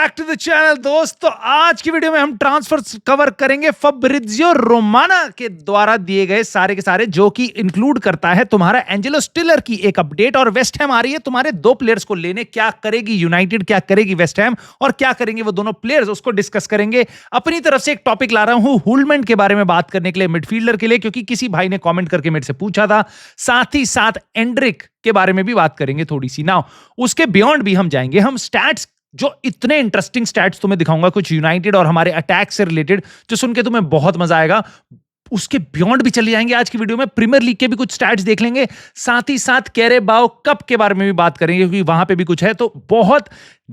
Back to the channel दोस्त। तो आज की वीडियो में हम ट्रांसफर कवर करेंगे फब्रिजियो रोमानो के द्वारा दिए गए सारे के सारे, जो कि इंक्लूड करता है तुम्हारा एंजेलो स्टिलर की एक अपडेट, और वेस्ट हैम आ रही है तुम्हारे दो प्लेयर्स को लेने। क्या करेगी यूनाइटेड, क्या करेगी वेस्ट हैम, और क्या करेंगे वो दोनों प्लेयर्स, उसको डिस्कस करेंगे। अपनी तरफ से एक टॉपिक ला रहा हूं हुलमैन के बारे में बात करने के लिए, मिडफील्डर के लिए, क्योंकि किसी भाई ने कॉमेंट करके मेरे से पूछा था। साथ ही साथ एंड्रिक के बारे में भी बात करेंगे थोड़ी सी। नाउ उसके बियॉन्ड भी हम जाएंगे, हम स्टैट्स, जो इतने इंटरेस्टिंग स्टैट्स तुम्हें दिखाऊंगा कुछ यूनाइटेड और हमारे अटैक से रिलेटेड, जो सुन के तुम्हें बहुत मजा आएगा। उसके बियॉन्ड भी चले जाएंगे आज की वीडियो में, प्रीमियर लीग के भी कुछ स्टैट्स देख लेंगे। साथ ही साथ कैरेबाओ कप के बारे में भी बात करेंगे, क्योंकि वहां पे भी कुछ है। तो बहुत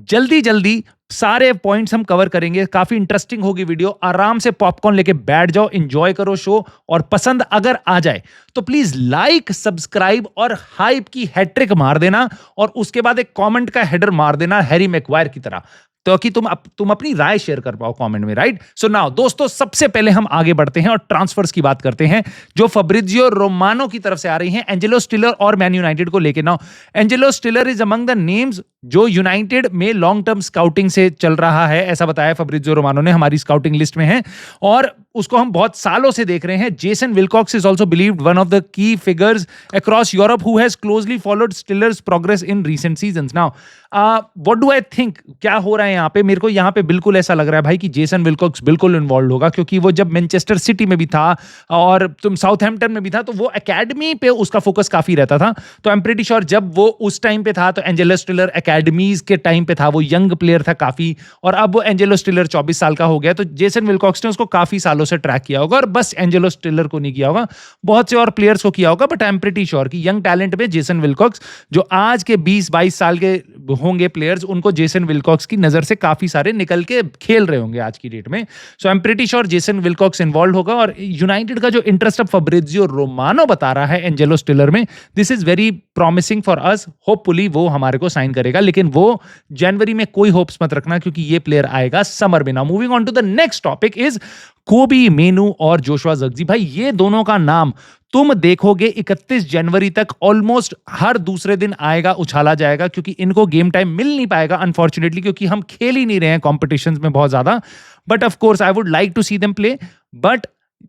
जल्दी सारे पॉइंट्स हम कवर करेंगे। काफी इंटरेस्टिंग होगी वीडियो। आराम से पॉपकॉर्न लेके बैठ जाओ, एंजॉय करो शो, और पसंद अगर आ जाए तो प्लीज लाइक, सब्सक्राइब और हाइप की हैट्रिक मार देना, और उसके बाद एक कमेंट का हेडर मार देना हैरी मैग्वायर की तरह, तो कि तुम अपनी राय शेयर कर पाओ कमेंट में, राइट। सो नाउ दोस्तों, सबसे पहले हम आगे बढ़ते हैं और ट्रांसफर्स की बात करते हैं, जो फब्रिजियो रोमानो की तरफ से आ रही हैं एंजेलो स्टिलर और मैन यूनाइटेड को लेके। Now Angelo स्टिलर is among the names जो यूनाइटेड में लॉन्ग टर्म स्काउटिंग से चल रहा है, ऐसा बताया फब्रिजियो रोमानो ने, हमारी स्काउटिंग लिस्ट में है और उसको हम बहुत सालों से देख रहे हैं। Jason Wilcox is also believed one of the key figures across Europe who has closely followed Stiller's progress in recent seasons. Now what do I think, क्या हो रहा है यहाँ पे? मेरे को यहाँ पे बिल्कुल ऐसा लग रहा है भाई कि जेसन विल्कॉक्स बिल्कुल इन्वॉल्व होगा, क्योंकि वो जब मैनचेस्टर सिटी में भी था और तुम साउथहैम्पटन में भी था, तो वो एकेडमी पे उसका फोकस काफी रहता था। तो आई एम प्रीटी श्योर जब वो उस टाइम पे था तो एंजेलो स्टिलर एकेडमीज के टाइम पे था, वो यंग प्लेयर था काफी, और अब वो एंजेलो स्टिलर 24 साल का हो गया। तो जेसन विल्कॉक्स ने उसको काफी सालों से ट्रैक किया होगा, और बस एंजेलो स्टिलर को नहीं किया होगा, बहुत से और प्लेयर्स को किया होगा। But I am pretty sure कि यंग टैलेंट में जेसन विल्कॉक्स, जो आज के 20-22 साल के होंगे प्लेयर्स, उनको जेसन विल्कॉक्स की नजर से काफी सारे निकल के खेल रहे होंगे आज की डेट में। So I am pretty sure Jason Wilcox involve होगा। और यूनाइटेड का जो इंटरेस्ट अब फब्रिजियो रोमानो बता रहा है एंजेलो स्टिलर में, this is very promising for us. Hopefully वो हमारे को साइन करेगा, लेकिन वो जनवरी में कोई होप्स मत रखना, क्योंकि ये प्लेयर आएगा समर में। Now moving on to the next topic is Kobbie Mainoo और जोशुआ ज़र्क्ज़ी। भाई ये दोनों का नाम तुम देखोगे 31 जनवरी तक ऑलमोस्ट हर दूसरे दिन आएगा, उछाला जाएगा, क्योंकि इनको गेम टाइम मिल नहीं पाएगा अनफॉर्चुनेटली, क्योंकि हम खेल ही नहीं रहे हैं कॉम्पिटिशंस में बहुत ज्यादा। But of course I would like to see them play. But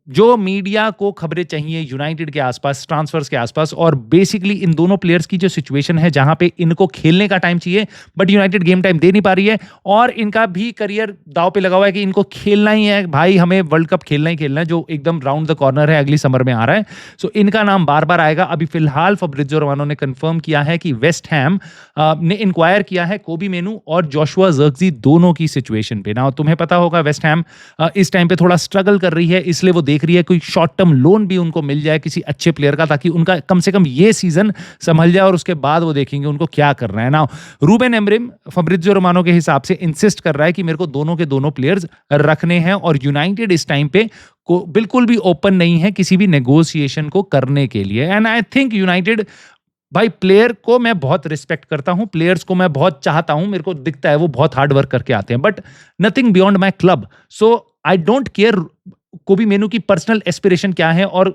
जो मीडिया को खबरें चाहिए यूनाइटेड के आसपास, ट्रांसफर्स के आसपास, और बेसिकली इन दोनों प्लेयर्स की जो सिचुएशन है जहां पे इनको खेलने का टाइम चाहिए बट यूनाइटेड गेम टाइम दे नहीं पा रही है, और इनका भी करियर दांव पे लगा हुआ है कि इनको खेलना ही है भाई, हमें वर्ल्ड कप खेलना ही खेलना है, जो एकदम राउंड द कॉर्नर है, अगली समर में आ रहा है। सो इनका नाम बार बार आएगा। अभी फिलहाल फब्रिजियो रोमानो ने कंफर्म किया है कि वेस्ट हैम ने इंक्वायर किया है कोबी मेनू और जोशुआ ज़र्क्ज़ी दोनों की सिचुएशन पे। ना तुम्हें पता होगा वेस्ट हैम इस टाइम पे थोड़ा स्ट्रगल कर रही है, इसलिए वो देख रही है कोई शॉर्ट टर्म लोन भी उनको मिल जाए किसी अच्छे प्लेयर का, ताकि उनका कम से कम ये सीजन संभल जाए, और उसके बाद वो देखेंगे उनको क्या करना है। ना रूबेन एमरिम फब्रिजियो रोमानो के हिसाब से इंसिस्ट कर रहा है कि मेरे को दोनों के दोनों प्लेयर्स रखने हैं, और यूनाइटेड इस टाइम पे को बिल्कुल भी ओपन नहीं है किसी भी नेगोशिएशन को करने के लिए। एंड आई थिंक यूनाइटेड, भाई प्लेयर को मैं बहुत रिस्पेक्ट करता हूं, प्लेयर्स को मैं बहुत चाहता हूं, मेरे को दिखता है वो बहुत हार्ड वर्क करके आते हैं, but nothing beyond my club. So I don't care कोबी मेनू की पर्सनल एस्पिरेशन क्या है और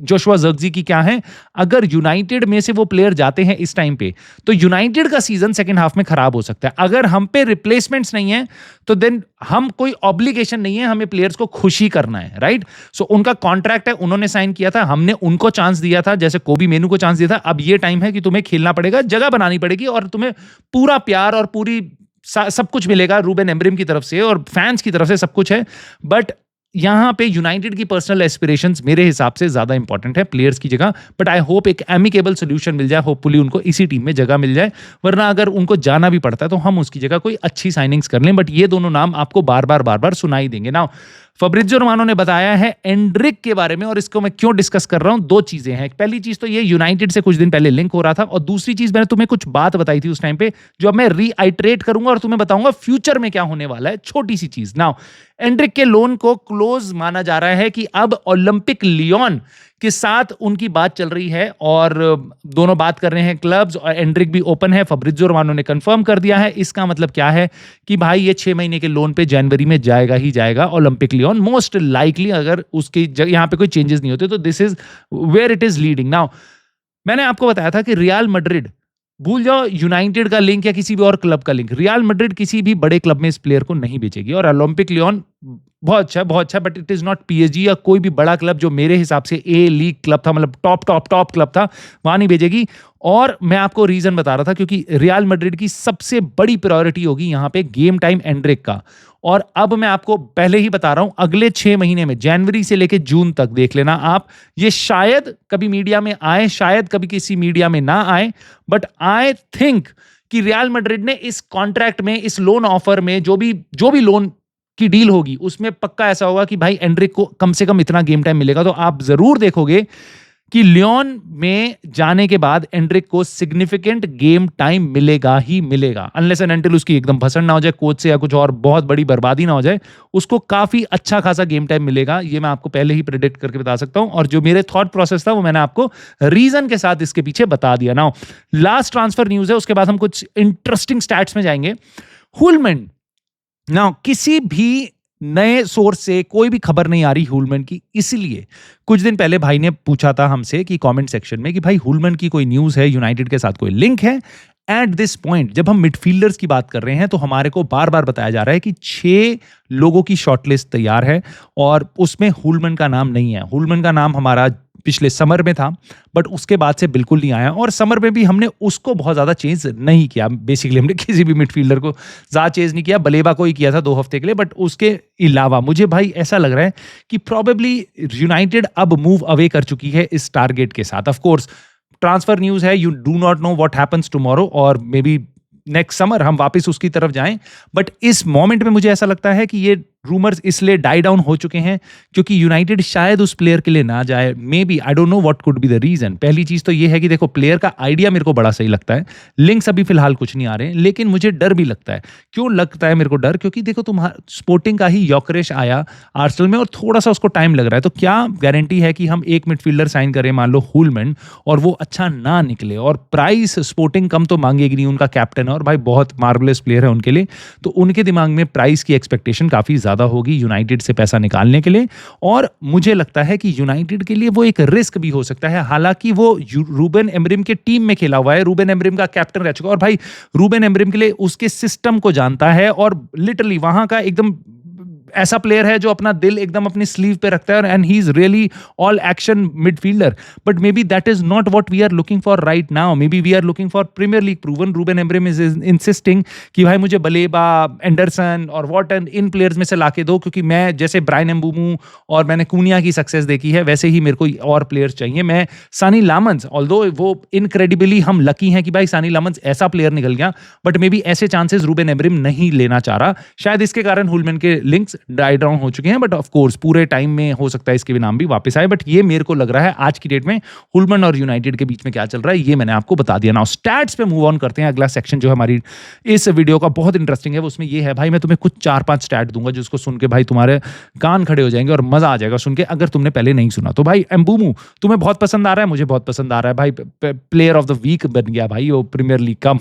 जोशुआ ज़र्क्ज़ी की क्या है। अगर यूनाइटेड में से वो प्लेयर जाते हैं इस टाइम पे, तो यूनाइटेड का सीजन सेकंड हाफ में खराब हो सकता है। अगर हम पे रिप्लेसमेंट्स नहीं है तो देन हम कोई ऑब्लिगेशन नहीं है, हमें प्लेयर्स को खुशी करना है, राइट। सो उनका कॉन्ट्रैक्ट है, उन्होंने साइन किया था, हमने उनको चांस दिया था, जैसे कोबी मेनू को चांस दिया था। अब ये टाइम है कि तुम्हें खेलना पड़ेगा, जगह बनानी पड़ेगी, और तुम्हें पूरा प्यार और पूरी सब कुछ मिलेगा रूबेन एमरिम की तरफ से और फैंस की तरफ से, सब कुछ है। बट यहां पे यूनाइटेड की पर्सनल एस्पिरेशंस मेरे हिसाब से ज्यादा इंपॉर्टेंट है प्लेयर्स की जगह। बट आई होप एक एमिकेबल सोल्यूशन मिल जाए, होपफुली उनको इसी टीम में जगह मिल जाए, वरना अगर उनको जाना भी पड़ता है तो हम उसकी जगह कोई अच्छी साइनिंग्स कर लें। बट ये दोनों नाम आपको बार बार सुनाई देंगे। नाउ फब्रिजियो रोमानो ने बताया है एंड्रिक के बारे में, और इसको मैं क्यों डिस्कस कर रहा हूं, दो चीजें हैं। पहली चीज तो ये यूनाइटेड से कुछ दिन पहले लिंक हो रहा था, और दूसरी चीज मैंने तुम्हें कुछ बात बताई थी उस टाइम पे, जो अब मैं रीआइट्रेट करूंगा और तुम्हें बताऊंगा फ्यूचर में क्या होने वाला है। छोटी सी चीज। नाउ एंड्रिक के लोन को क्लोज माना जा रहा है कि अब ओलंपिक लियोन के साथ उनकी बात चल रही है, और दोनों बात कर रहे हैं क्लब्स, और एंड्रिक भी ओपन है। फब्रिजियो रोमानो ने कंफर्म कर दिया है। इसका मतलब क्या है कि भाई ये 6 महीने के लोन पे जनवरी में जाएगा ही जाएगा ओलंपिक लियोन, मोस्ट लाइकली, अगर उसके यहाँ पे कोई चेंजेस नहीं होते तो this is where it is leading. Now मैंने आपको बताया था कि रियल मैड्रिड भूल जाओ यूनाइटेड का लिंक या किसी भी और क्लब का लिंक, रियल मैड्रिड किसी भी बड़े क्लब में इस प्लेयर को नहीं बेचेगी। और ओलंपिक लियोन बहुत अच्छा, but it is not PSG या कोई भी बड़ा क्लब जो मेरे हिसाब से ए लीग क्लब था, मतलब टॉप क्लब था, वहां नहीं भेजेगी। और मैं आपको रीजन बता रहा था, क्योंकि रियल मैड्रिड की सबसे बड़ी प्रायोरिटी होगी यहाँ पे गेम टाइम एंड्रिक का। और अब मैं आपको पहले ही बता रहा हूं, अगले 6 महीने में, जनवरी से लेकर जून तक देख लेना आप, ये शायद कभी मीडिया में आए, शायद कभी किसी मीडिया में ना आए, बट आई थिंक कि रियल मैड्रिड ने इस कॉन्ट्रैक्ट में, इस लोन ऑफर में, जो भी लोन की डील होगी, उसमें पक्का ऐसा होगा कि भाई एंड्रिक को कम से कम इतना गेम टाइम मिलेगा। तो आप जरूर देखोगे कि लियोन में जाने के बाद एंड्रिक को सिग्निफिकेंट गेम टाइम मिलेगा ही मिलेगा, अनलेस एंड अनटिल उसकी एकदम पसंद ना हो जाए कोच से या कुछ और बहुत बड़ी बर्बादी ना हो जाए, उसको काफी अच्छा खासा गेम टाइम मिलेगा। ये मैं आपको पहले ही प्रेडिक्ट करके बता सकता हूं, और जो मेरे थॉट प्रोसेस था वो मैंने आपको रीजन के साथ इसके पीछे बता दिया। नाउ लास्ट ट्रांसफर न्यूज है, उसके बाद हम कुछ इंटरेस्टिंग स्टैट्स में जाएंगे। हुलमैन, नाउ किसी भी नए सोर्स से कोई भी खबर नहीं आ रही हुलमैन की, इसलिए कुछ दिन पहले भाई ने पूछा था हमसे कि कमेंट सेक्शन में कि भाई हुलमैन की कोई न्यूज है, यूनाइटेड के साथ कोई लिंक है। एट दिस पॉइंट जब हम मिडफील्डर्स की बात कर रहे हैं तो हमारे को बार बार बताया जा रहा है कि 6 लोगों की शॉर्टलिस्ट तैयार है और उसमें हुलमैन का नाम नहीं है। हुलमैन का नाम हमारा पिछले समर में था, बट उसके बाद से बिल्कुल नहीं आया, और समर में भी हमने उसको बहुत ज्यादा चेंज नहीं किया। बेसिकली हमने किसी भी मिडफील्डर को ज्यादा चेंज नहीं किया, बलेबा को ही किया था 2 हफ्ते के लिए, बट उसके अलावा मुझे भाई ऐसा लग रहा है कि प्रोबेबली यूनाइटेड अब मूव अवे कर चुकी है इस टारगेट के साथ। ऑफ कोर्स ट्रांसफर न्यूज है, you do not know what happens tomorrow, और मे बी नेक्स्ट समर हम वापस उसकी तरफ जाएं, बट इस मोमेंट में मुझे ऐसा लगता है कि ये रूमर्स इसलिए डाई डाउन हो चुके हैं क्योंकि यूनाइटेड शायद उस प्लेयर के लिए ना जाए। Maybe, I don't know what could be the reason. पहली चीज तो ये है कि देखो, प्लेयर का आइडिया मेरे को बड़ा सही लगता है, लिंक्स अभी फिलहाल कुछ नहीं आ रहे हैं, लेकिन मुझे डर भी लगता है। क्यों लगता है मेरे को डर? क्योंकि देखो, तुम्हारा स्पोर्टिंग का ही योकरेश आया आर्सेनल में और थोड़ा सा उसको टाइम लग रहा है, तो क्या गारंटी है कि हम एक मिडफील्डर साइन करें, मान लो हुलमैन, और वो अच्छा ना निकले, और प्राइस स्पोर्टिंग कम तो मांगेगी नहीं, उनका कैप्टन है और भाई बहुत मार्वलेस प्लेयर है उनके लिए, तो उनके दिमाग में प्राइस की एक्सपेक्टेशन काफी ज्यादा होगी यूनाइटेड से पैसा निकालने के लिए। और मुझे लगता है कि यूनाइटेड के लिए वो एक रिस्क भी हो सकता है। हालांकि वो रूबेन एमरिम के टीम में खेला हुआ है, रूबेन एमरिम का कैप्टन रह चुका है, और भाई रूबेन एमरिम के लिए उसके सिस्टम को जानता है, और लिटरली वहां का एकदम ऐसा प्लेयर है जो अपना दिल एकदम अपनी स्लीव पे रखता है, and he is really all action midfielder. But maybe that is not what we are looking for right now. Maybe we are looking for Premier League proven. Ruben Amorim is insisting कि भाई मुझे Baleba, Anderson और Wharton, इन players में से लाके दो, क्योंकि मैं जैसे ब्रायन एम्बूमू और मैंने कूनिया की सक्सेस देखी है, वैसे ही मेरे को और प्लेयर्स चाहिए। मैं सानी लामंस, ऑल्दो वो इनक्रेडिबली हम लकी हैं कि भाई सानी लामंस ऐसा प्लेयर निकल गया, बट मे बी ऐसे चांसेस रूबेन एमरिम नहीं लेना चाह रहा। शायद इसके कारण हुलमैन के लिंक्स डाई डाउन हो चुके हैं, बट ऑफ कोर्स पूरे टाइम में हो सकता है इसके भी नाम भी वापस आए। बट ये मेरे को लग रहा है आज की डेट में हुलमैन और यूनाइटेड के बीच में क्या चल रहा है, ये मैंने आपको बता दिया। नाउ स्टैट्स पे मूव ऑन करते हैं। अगला सेक्शन जो है हमारी इस वीडियो का बहुत इंटरेस्टिंग है, उसमें ये है भाई, मैं तुम्हें कुछ 4-5 स्टैट दूंगा जिसको सुन के भाई तुम्हारे कान खड़े हो जाएंगे और मजा आ जाएगा सुन के, अगर तुमने पहले नहीं सुना तो। भाई एम्बूमू तुम्हें बहुत पसंद आ रहा है, मुझे बहुत पसंद आ रहा है भाई, प्लेयर ऑफ द वीक बन गया भाई वो प्रीमियर लीग का,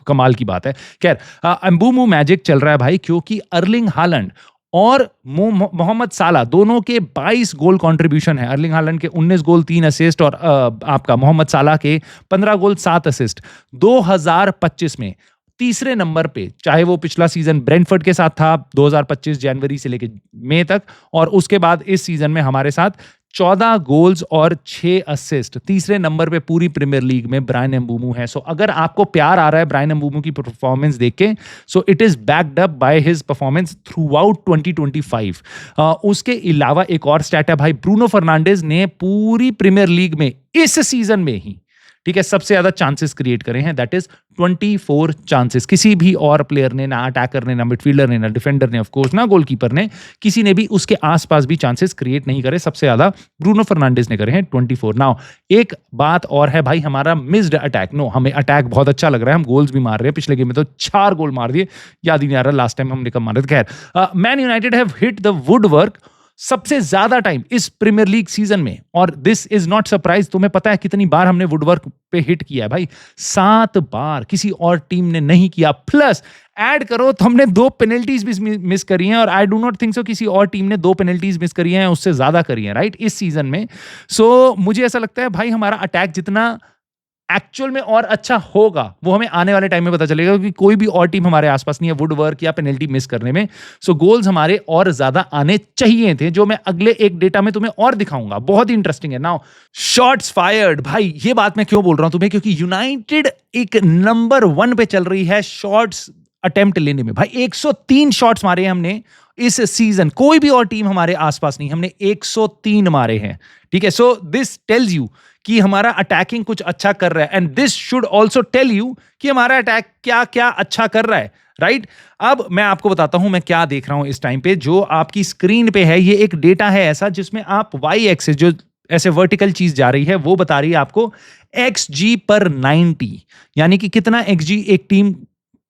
कमाल की बात है। खैर, एम्बूमू मैजिक चल रहा है भाई, क्योंकि अर्लिंग हालैंड और मोहम्मद साला दोनों के 22 गोल कंट्रीब्यूशन है। अर्लिंग हालैंड के 19 गोल 3 असिस्ट, और आपका मोहम्मद साला के 15 गोल 7 असिस्ट 2025 में तीसरे नंबर पे, चाहे वो पिछला सीजन ब्रेंटफोर्ड के साथ था 2025 जनवरी से लेकर मई तक, और उसके बाद इस सीजन में हमारे साथ 14 गोल्स और 6 असिस्ट, तीसरे नंबर पे पूरी प्रीमियर लीग में ब्रायन एम्बूमू है। सो अगर आपको प्यार आ रहा है ब्रायन एम्बूमू की परफॉर्मेंस देख के, so it is backed up by his performance through out 2025। उसके अलावा एक और स्टैट है भाई, ब्रूनो फर्नांडिस ने पूरी प्रीमियर लीग में इस सीजन में ही, ठीक है, सबसे ज्यादा चांसेस क्रिएट करे हैं, दैट इज 24 चांसेस। किसी भी और प्लेयर ने, ना अटैकर ने, ना मिडफील्डर ने, ना डिफेंडर ने, ऑफ कोर्स ना गोलकीपर ने, किसी ने भी उसके आसपास भी चांसेस क्रिएट नहीं करे। सबसे ज्यादा ब्रूनो फर्नांडिस ने करे हैं 24। नाउ एक बात और है भाई, हमारा मिस्ड अटैक। नो, हमें अटैक बहुत अच्छा लग रहा है, हम गोल्स भी मार रहे हैं। पिछले गेम में तो 4 गोल मार दिए, याद ही नहीं आ रहा लास्ट टाइम हमने कब मारे थे। खैर, man United have hit the woodwork सबसे ज्यादा टाइम इस प्रीमियर लीग सीजन में, और दिस इज नॉट सरप्राइज। तुम्हें पता है कितनी बार हमने वुडवर्क पे हिट किया है भाई? 7 बार, किसी और टीम ने नहीं किया। प्लस ऐड करो तो हमने 2 पेनल्टीज भी मिस करी हैं, और I do not think so किसी और टीम ने 2 पेनल्टीज मिस करी हैं उससे ज्यादा करी हैं, राइट, इस सीजन में। सो मुझे ऐसा लगता है भाई, हमारा अटैक जितना एक्चुअल में और अच्छा होगा वो हमें आने वाले टाइम में पता चलेगा, क्योंकि कोई भी और टीम हमारे आसपास नहीं है वुडवर्क या पेनल्टी मिस करने में। सो गोल्स हमारे और ज्यादा आने चाहिए थे, जो मैं अगले एक डेटा में तुम्हें और दिखाऊंगा। बहुत ही इंटरेस्टिंग है। नाउ शॉट्स फायर्ड, भाई ये बात मैं क्यों बोल रहा हूं तुम्हें, क्योंकि यूनाइटेड एक नंबर 1 पे चल रही है शॉट्स अटेम्प्ट लेने में। भाई 103 शॉट्स मारे हैं हमने इस सीजन, कोई भी और टीम हमारे आसपास नहीं, हमने 103 मारे हैं। ठीक है, सो दिस टेल्स यू कि हमारा अटैकिंग कुछ अच्छा कर रहा है, and this should also tell you कि हमारा अटैक क्या क्या अच्छा कर रहा है। राइट, अब मैं आपको बताता हूं मैं क्या देख रहा हूं इस टाइम पे। जो आपकी स्क्रीन पे है, ये एक डेटा है ऐसा जिसमें आप वाई एक्सिस, जो ऐसे वर्टिकल चीज जा रही है, वो बता रही है आपको XG/90, यानी कि कितना XG एक टीम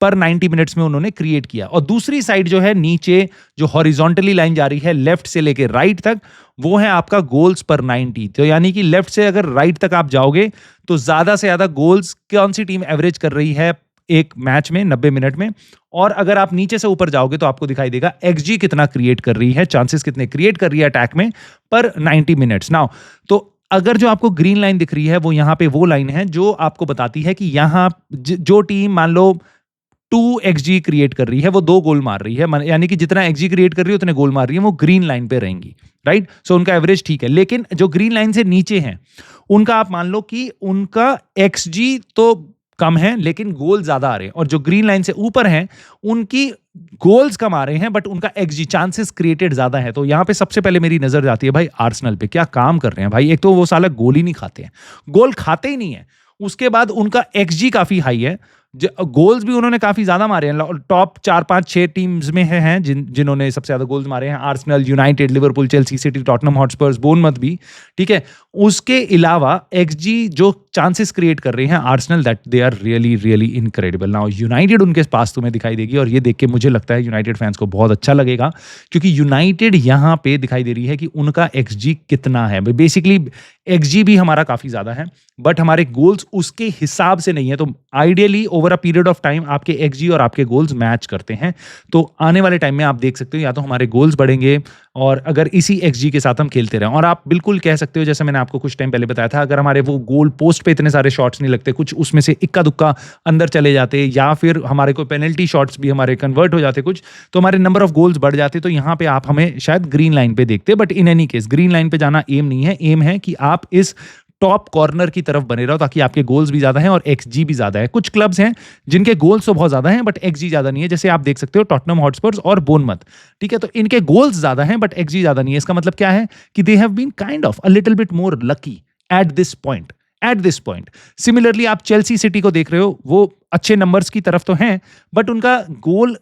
पर 90 मिनट्स में उन्होंने क्रिएट किया। और दूसरी साइड जो है नीचे, जो हॉरिजॉन्टली लाइन जा रही है लेफ्ट से लेके राइट तक, वो है आपका गोल्स पर 90। तो यानी कि लेफ्ट से अगर राइट तक आप जाओगे तो ज्यादा से ज्यादा गोल्स कौन सी टीम एवरेज कर रही है एक मैच में 90 मिनट में। और अगर आप नीचे से ऊपर जाओगे तो आपको दिखाई देगा XG कितना क्रिएट कर रही है, चांसेस कितने क्रिएट कर रही है अटैक में पर 90 मिनट्स। नाउ तो अगर जो आपको ग्रीन लाइन दिख रही है वो यहाँ पे वो लाइन है जो आपको बताती है कि यहाँ जो टीम मान लो 2XG क्रिएट कर रही है, वो 2 गोल मार रही है, यानी कि जितना XG क्रिएट कर रही है उतने गोल मार रही है, वो ग्रीन लाइन पे रहेंगी। राइट, सो उनका एवरेज ठीक है। लेकिन जो ग्रीन लाइन से नीचे हैं उनका आप मान लो कि उनका XG तो कम है लेकिन गोल ज्यादा आ रहे हैं, और जो ग्रीन लाइन से ऊपर हैं उनकी गोल्स कम आ रहे हैं बट उनका XG चांसेस क्रिएटेड ज्यादा है। तो यहां पे सबसे पहले मेरी नजर जाती है भाई आर्सेनल पे, क्या काम कर रहे हैं भाई। एक तो वो साला गोल ही नहीं खाते हैं, गोल खाते ही नहीं है, उसके बाद उनका XG काफी हाई है, गोल्स भी उन्होंने काफी ज्यादा मारे हैं। टॉप 4-5-6 टीम्स में हैं जिन्होंने सबसे ज्यादा गोल्स मारे हैं, Arsenal, United, Liverpool, Chelsea, city, Tottenham Hotspurs, Bournemouth भी। ठीक है, उसके अलावा XG जो चांसेस क्रिएट कर रहे हैं Arsenal, that they are really really incredible. Now United उनके पास तुम्हें दिखाई देगी, और ये देख के मुझे लगता है यूनाइटेड फैंस को बहुत अच्छा लगेगा, क्योंकि यूनाइटेड यहां पे दिखाई दे रही है कि उनका XG कितना है। बेसिकली XG भी हमारा काफी ज्यादा है बट हमारे गोल्स उसके हिसाब से नहीं है। तो ideally over a period of time आपके XG और आपके गोल्स मैच करते हैं। तो आने वाले टाइम में आप देख सकते हो या तो हमारे गोल्स बढ़ेंगे, और अगर इसी XG के साथ हम खेलते रहें, और आप बिल्कुल कह सकते हो जैसे मैंने आपको कुछ टाइम पहले बताया था, अगर हमारे वो गोल पोस्ट पे इतने सारे शॉट्स नहीं लगते, कुछ उसमें से इक्का दुक्का अंदर चले जाते, या फिर हमारे को पेनल्टी शॉट्स भी हमारे कन्वर्ट हो जाते कुछ, तो हमारे नंबर ऑफ गोल्स बढ़ जाते। तो यहाँ पे आप हमें शायद ग्रीन लाइन पे देखते, but in any case green line पे जाना एम नहीं है। एम है कि आप इस टॉप कॉर्नर की तरफ बने रहो, ताकि आपके गोल्स भी ज्यादा हैं और XG भी ज्यादा है। कुछ क्लब्स हैं जिनके गोल्स तो बहुत ज्यादा हैं बट XG ज्यादा नहीं है, जैसे आप देख सकते हो टॉटनहम हॉटस्पर्स और बोर्नमथ। ठीक है, तो इनके गोल्स ज्यादा हैं बट XG ज्यादा नहीं है। इसका मतलब क्या है कि they have been kind of a little bit more lucky at this point. Similarly आप चेल्सी, सिटी को देख रहे हो, वो अच्छे नंबर्स की तरफ तो हैं बट उनका गोल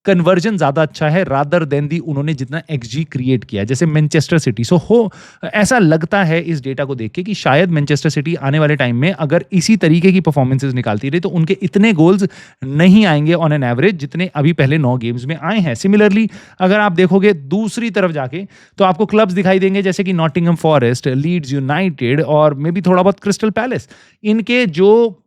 कन्वर्जन ज्यादा अच्छा है रादर देन दी उन्होंने जितना XG क्रिएट किया है, जैसे मैनचेस्टर सिटी। सो ऐसा लगता है इस डेटा को देख के कि शायद मैनचेस्टर सिटी आने वाले टाइम में अगर इसी तरीके की परफॉर्मेंसेस निकालती रही तो उनके इतने गोल्स नहीं आएंगे ऑन एन एवरेज जितने अभी पहले 9 गेम्स में आए हैं। सिमिलरली अगर आप देखोगे दूसरी तरफ जाके तो आपको क्लब्स दिखाई देंगे जैसे कि नॉटिंघम फॉरेस्ट, लीड्स यूनाइटेड और मे बी थोड़ा बहुत क्रिस्टल पैलेस। इनके जो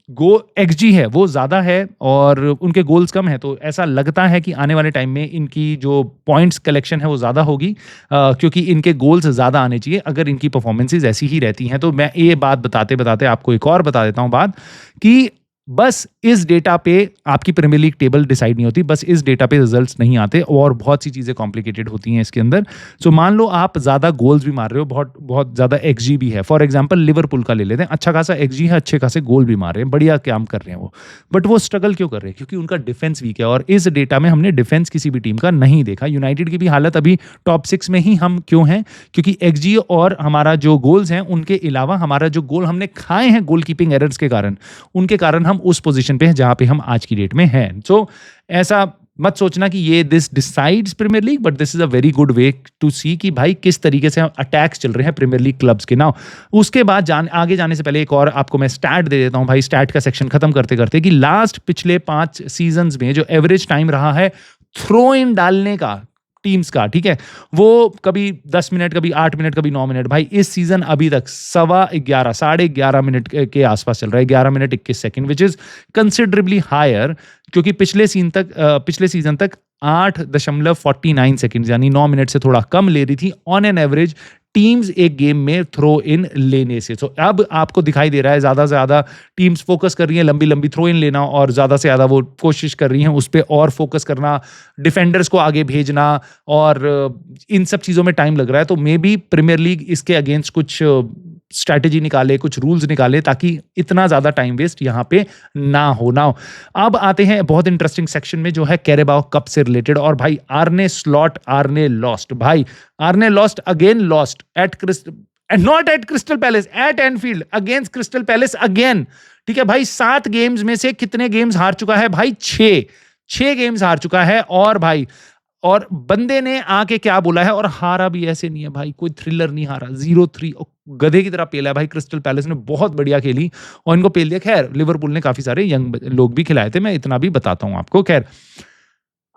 XG है वो ज्यादा है और उनके गोल्स कम है, तो ऐसा लगता है कि आने वाले टाइम में इनकी जो पॉइंट्स कलेक्शन है वो ज्यादा होगी, क्योंकि इनके गोल्स ज्यादा आने चाहिए अगर इनकी परफॉर्मेंसेज ऐसी ही रहती हैं। तो मैं ये बात बताते बताते आपको एक और बता देता हूं बात कि बस इस डेटा पे आपकी प्रीमियर लीग टेबल डिसाइड नहीं होती, बस इस डेटा पे रिजल्ट्स नहीं आते और बहुत सी चीजें कॉम्प्लिकेटेड होती हैं इसके अंदर। सो मान लो आप ज्यादा गोल्स भी मार रहे हो, बहुत बहुत ज्यादा XG भी है। फॉर एग्जांपल लिवरपूल का ले लेते हैं, अच्छा खासा XG है, अच्छे खासे गोल भी मार रहे हैं, बढ़िया काम कर रहे हैं वो, बट वो स्ट्रगल क्यों कर रहे हैं? क्योंकि उनका डिफेंस वीक है और इस डेटा में हमने डिफेंस किसी भी टीम का नहीं देखा। यूनाइटेड की भी हालत अभी टॉप 6 में ही हम क्यों हैं? क्योंकि XG और हमारा जो गोल्स हैं उनके अलावा हमारा जो गोल हमने खाए हैं गोल कीपिंग एरर्स के कारण, उनके कारण हम उस पोजीशन पे हैं जहां पे हम आज की डेट में हैं। सो ऐसा मत सोचना कि ये this decides Premier League, but this is a very good way to see कि भाई किस तरीके से अटैक्स चल रहे हैं प्रीमियर लीग क्लब्स के। नाउ उसके बाद आगे जाने से पहले एक और आपको मैं स्टैट दे देता हूं भाई, स्टैट का सेक्शन खत्म करते करते, कि लास्ट पिछले 5 सीजन्स में जो एवरेज टाइम रहा है थ्रो इन डालने का टीम्स का, ठीक है, वो कभी 10 मिनट, कभी 8 मिनट, कभी 9 मिनट। भाई इस सीजन अभी तक 11.25 साढ़े 11 मिनट के आसपास चल रहा है, 11 minute 21 second, which is considerably higher, क्योंकि पिछले सीजन तक 8.49 सेकंड यानी 9 मिनट से थोड़ा कम ले रही थी ऑन एन एवरेज टीम्स एक गेम में थ्रो इन लेने से। तो अब आपको दिखाई दे रहा है ज़्यादा से ज़्यादा टीम्स फोकस कर रही हैं लंबी लंबी थ्रो इन लेना, और ज़्यादा से ज़्यादा वो कोशिश कर रही हैं उस पर और फोकस करना, डिफेंडर्स को आगे भेजना, और इन सब चीज़ों में टाइम लग रहा है। तो मे बी प्रीमियर लीग इसके अगेंस्ट कुछ स्ट्रैटेजी निकाले, कुछ रूल्स निकाले, ताकि इतना ज़्यादा टाइम वेस्ट यहाँ पे ना हो। अब आते हैं बहुत इंटरेस्टिंग सेक्शन में, जो है कैरेबाओ कप से रिलेटेड। और भाई आर्ने स्लॉट, आर्ने लॉस्ट, भाई Arne lost again, lost at not at Crystal Palace, at Anfield against Crystal Palace again. ठीक है भाई, 7 गेम्स में से कितने गेम्स हार चुका है भाई? 6 गेम्स हार चुका है। और भाई, और बंदे ने आके क्या बोला है, और हारा भी ऐसे नहीं है भाई, कोई थ्रिलर नहीं हारा, 0-3 गधे की तरह पेला है भाई। क्रिस्टल पैलेस ने बहुत बढ़िया खेली और इनको पेल दिया। खैर लिवरपूल ने काफी सारे यंग लोग भी खिलाए थे, मैं इतना भी बताता हूं आपको। खैर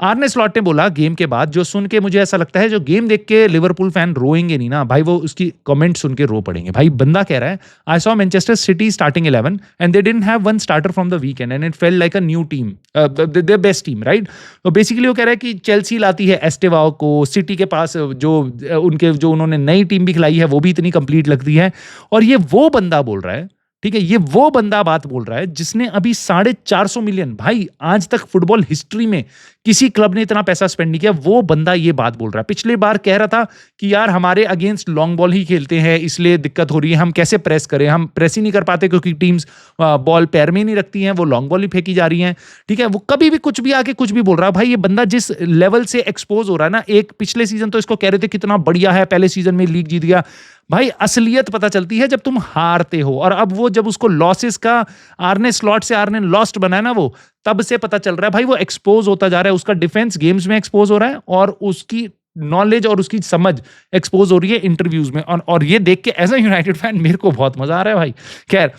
आर्ने स्लॉट ने बोला गेम के बाद, जो सुन के मुझे ऐसा लगता है जो गेम देख के लिवरपूल फैन रोएंगे नहीं ना भाई, वो उसकी कमेंट सुन के रो पड़ेंगे। भाई बंदा कह रहा है, I saw Manchester city starting 11 and they didn't have one starter from the weekend and it felt like a new team, their best team, right. तो बेसिकली वो कह रहा है कि चेल्सी लाती है एस्टेवाओ को, सिटी के पास जो उन्होंने नई टीम भी खिलाई है वो भी इतनी कंप्लीट लगती है। और ये वो बंदा बोल रहा है, ठीक है, ये वो बंदा बात बोल रहा है जिसने अभी 450 मिलियन, भाई आज तक फुटबॉल हिस्ट्री में किसी क्लब ने इतना पैसा स्पेंड नहीं किया, वो बंदा ये बात बोल रहा है। पिछले बार कह रहा था कि यार हमारे अगेंस्ट लॉन्ग बॉल ही खेलते हैं इसलिए दिक्कत हो रही है, हम कैसे प्रेस करें, हम प्रेस ही नहीं कर पाते क्योंकि टीम्स बॉल पैर में नहीं रखती हैं, वो लॉन्ग बॉल ही फेंकी जा रही हैं। ठीक है, वो कभी भी कुछ भी आके कुछ भी बोल रहा है। भाई ये बंदा जिस लेवल से एक्सपोज हो रहा है ना, एक पिछले सीजन तो इसको कह रहे थे कितना बढ़िया है, पहले सीजन में लीग जीत गया। भाई असलियत पता चलती है जब तुम हारते हो, और अब वो जब उसको लॉसेस का आर्ने स्लॉट से आर्ने लॉस्ट बना है ना, वो तब से पता चल रहा है भाई वो एक्सपोज होता जा रहा है, उसका डिफेंस गेम्स में एक्सपोज हो रहा है और उसकी नॉलेज और उसकी समझ एक्सपोज हो रही है इंटरव्यूज में। और ये देख के एज अ यूनाइटेड फैन मेरे को बहुत मजा आ रहा है भाई। खैर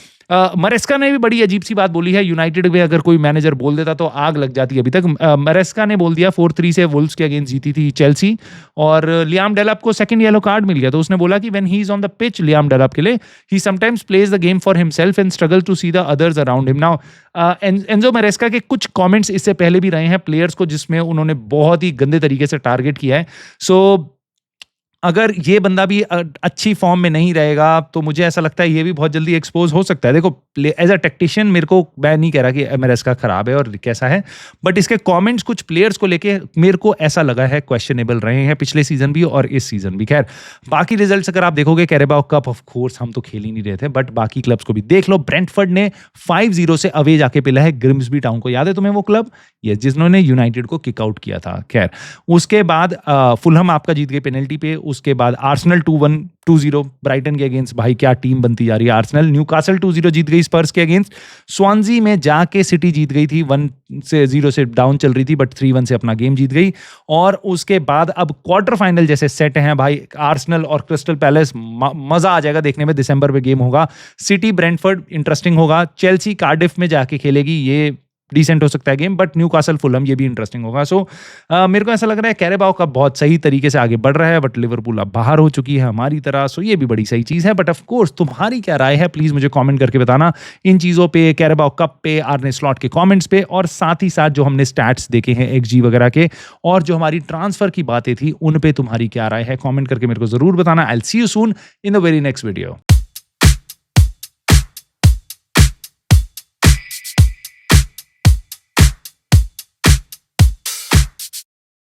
मरेस्का ने भी बड़ी अजीब सी बात बोली है, यूनाइटेड में अगर कोई मैनेजर बोल देता तो आग लग जाती है। अभी तक मरेस्का ने बोल दिया 4-3 से वुल्व्स के अगेंस्ट जीती थी चेल्सी, और लियाम डेलप को सेकंड येलो कार्ड मिल गया। तो उसने बोला कि when he is on the pitch, Liam Delap के लिए, he sometimes plays the game for himself and struggle to see the others around him. Now Enzo Maresca के कुछ कमेंट्स इससे पहले भी रहे हैं प्लेयर्स को, जिसमें उन्होंने बहुत ही गंदे तरीके से टारगेट किया है। सो अगर ये बंदा भी अच्छी फॉर्म में नहीं रहेगा तो मुझे ऐसा लगता है ये भी बहुत जल्दी एक्सपोज हो सकता है। देखो एज अ टेक्टिशियन मेरे को, मैं नहीं कह रहा कि मरेस्का खराब है और कैसा है, बट इसके कमेंट्स कुछ प्लेयर्स को लेके मेरे को ऐसा लगा है क्वेश्चनेबल रहे हैं पिछले सीजन भी और इस सीजन भी। खैर बाकी रिजल्ट्स अगर आप देखोगे, कैरेबाओ कप ऑफ कोर्स हम तो खेल ही नहीं रहे थे, बट बाकी क्लब्स को भी देख लो। ब्रेंटफोर्ड ने 5-0 से अवे जाके पिला है ग्रिम्सबी टाउन को, याद है तुम्हें वो क्लब, ये जिन्होंने यूनाइटेड को किक आउट किया था। खैर उसके बाद फुलहम आपका जीत गई पेनल्टी पे, उसके बाद आर्सेनल 2-0 ब्राइटन के अगेंस्ट, भाई क्या टीम बनती जा रही है आर्सेनल। न्यूकासल 2-0 जीत गई स्पर्स के अगेंस्ट। स्वानजी में जाके सिटी जीत गई थी, 1-0 से डाउन चल रही थी बट 3-1 से अपना गेम जीत गई। और उसके बाद अब क्वार्टर फाइनल जैसे सेट हैं भाई, आर्सेनल और क्रिस्टल पैलेस, मजा आ जाएगा देखने में, दिसंबर में गेम होगा। सिटी ब्रेंटफोर्ड इंटरेस्टिंग होगा, चेल्सी कार्डिफ में जाके खेलेगी, ये डिसेंट हो सकता है गेम, बट न्यूकासल फुलहम ये भी इंटरेस्टिंग होगा। सो मेरे को ऐसा लग रहा है कैरेबाओ का बहुत सही तरीके से आगे बढ़ रहा है, बट लिवरपूल अब बाहर हो चुकी है हमारी तरह, सो ये भी बड़ी सही चीज है। बट ऑफ कोर्स तुम्हारी क्या राय है प्लीज मुझे कमेंट करके बताना इन चीजों पे, कैरेबाओ कप पे, आर्ने स्लॉट के कमेंट्स पे, और साथ ही साथ जो हमने स्टैट्स देखे हैं XG वगैरह के, और जो हमारी ट्रांसफर की बातें थी उन पे तुम्हारी क्या राय है, कमेंट करके मेरे को जरूर बताना। I will see you soon in the very next video.